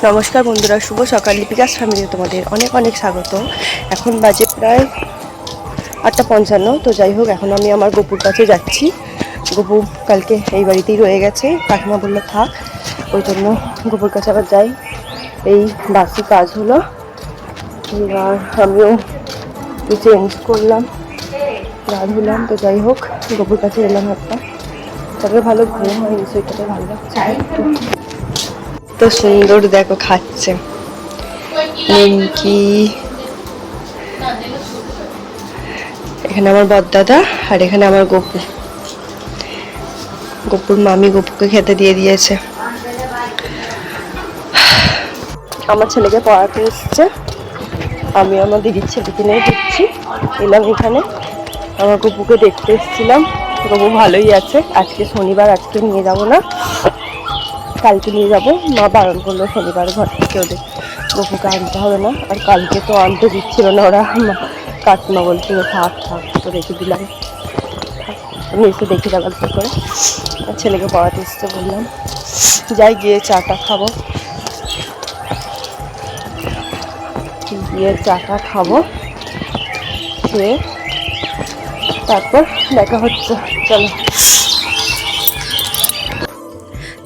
নমস্কার বন্ধুরা, শুভ সকাল। লিপিকাস ফ্যামিলিতে তোমাদের অনেক অনেক স্বাগত। এখন বাজে প্রায় 8:55। তো যাই হোক, এখন আমি আমার গপুর কাছে যাচ্ছি। গপু কালকে এই বাড়িতেই রয়ে গেছে, কাকিমা বললো থাক, ওই জন্য গপুর কাছে আবার যাই। এই বাসি কাজ হলো, এবার আমিও চেঞ্জ করলাম, গা ধুলাম। তো যাই হোক, গপুর কাছে এলাম একটা। তবে ভালো ঘুম হয়নি, সেটাতে ভালো লাগছে একটু। তো সুন্দর দেখো খাচ্ছে নিমকি। এখানে আমার বড়দাদা আর এখানে আমার গপু। গপুর মামি গপুকে খেতে দিয়ে দিয়েছে। আমার ছেলেকে পড়াতে এসছে, আমি আমার দিদির ছেলেকে নিয়ে দেখছি। এলাম এখানে, আমার গপুকে দেখতে এসেছিলাম। গপু ভালোই আছে। আজকে শনিবার, আজকে নিয়ে যাব না, কালকে নিয়ে যাবো। মা বারণ করলো শনিবার ঘর থেকে ওদের গপুকে আনতে হবে না। আর কালকে তো আনতে দিচ্ছিল না ওরা, কাকিমা বলছিল থাক থাক, তো রেখে দিলাম। আমি এসে দেখি গেল করে। ছেলেকে পড়াতে এসছে, বললাম যাই গিয়ে চাটা খাবো, গিয়ে চাটা খাবো, খেয়ে তারপর দেখা হচ্ছে। চলো।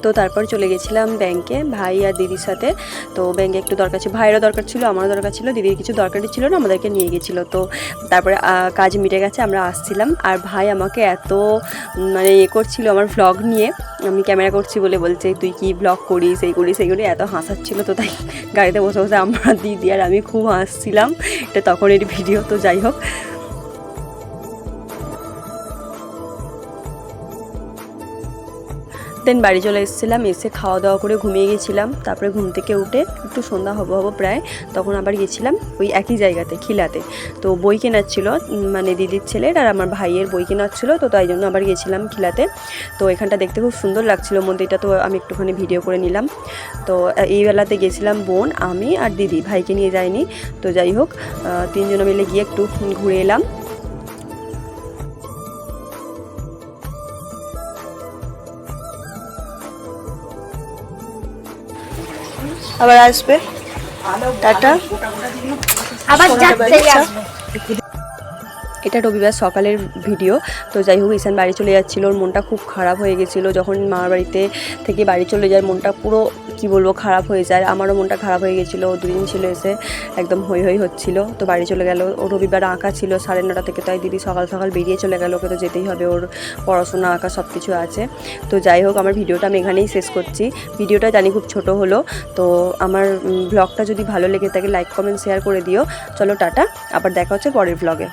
তো তারপর চলে গেছিলাম ব্যাংকে ভাই আর দিদির সাথে। তো ব্যাংকে একটু দরকার ছিল, ভাইয়েরও দরকার ছিল, আমারও দরকার ছিল, দিদির কিছু দরকারই ছিল না, আমাদেরকে নিয়ে গেছিলো। তো তারপরে কাজ মিটে গেছে, আমরা আসছিলাম। আর ভাই আমাকে এত করছিল আমার ভ্লগ নিয়ে, আমি ক্যামেরা করছি বলে বলছে তুই কি ভ্লগ করিস, এই করিস এই করি, এত হাসাচ্ছিল। তো তাই গাড়িতে বসে বসে আমরা দিদি আর আমি খুব হাসছিলাম। এটা তখনের ভিডিও। তো যাই হোক, দেন বাড়ি চলে এসেছিলাম। এসে খাওয়া দাওয়া করে ঘুমিয়ে গেছিলাম। তারপরে ঘুম থেকে উঠে একটু সন্ধ্যা হবো প্রায়, তখন আবার গেছিলাম ওই একই জায়গাতে, খিলাতে। তো বই কেনার ছিল, দিদির ছেলের আর আমার ভাইয়ের বই কেনার ছিল। তো তাই জন্য আবার গেছিলাম খিলাতে। তো এখানটা দেখতে খুব সুন্দর লাগছিল মন্দিরটা, তো আমি একটুখানি ভিডিও করে নিলাম। তো এই বেলাতে গেছিলাম বোন, আমি আর দিদি, ভাইকে নিয়ে যাইনি। তো যাই হোক, তিনজনে মিলে গিয়ে একটু ঘুরে এলাম। আবার আসবে, টাটা, আবার এটা রবিবার সকালের ভিডিও। তো যাই হোক, ঈশান বাড়ি চলে যাচ্ছিলো, ওর মনটা খুব খারাপ হয়ে গেছিলো। যখন মামার বাড়িতে থেকে বাড়ি চলে যায়, মনটা পুরো কি বলবো খারাপ হয়ে যায়। আমারও মনটা খারাপ হয়ে গেছিলো। দুদিন ছিল এসে একদম হই হই হচ্ছিলো। তো বাড়ি চলে গেল। ও রবিবার আঁকা ছিল 9:30 থেকে, তাই দিদি সকাল সকাল বেরিয়ে চলে গেল। ওকে তো যেতেই হবে, ওর পড়াশোনা আঁকা সব কিছু আছে। তো যাই হোক, আমার ভিডিওটা আমি এখানেই শেষ করছি। ভিডিওটা জানি খুব ছোট হলো, তো আমার ব্লগটা যদি ভালো লেগে থাকে লাইক কমেন্ট শেয়ার করে দিও। চলো টাটা, আবার দেখা হচ্ছে পরের ব্লগে।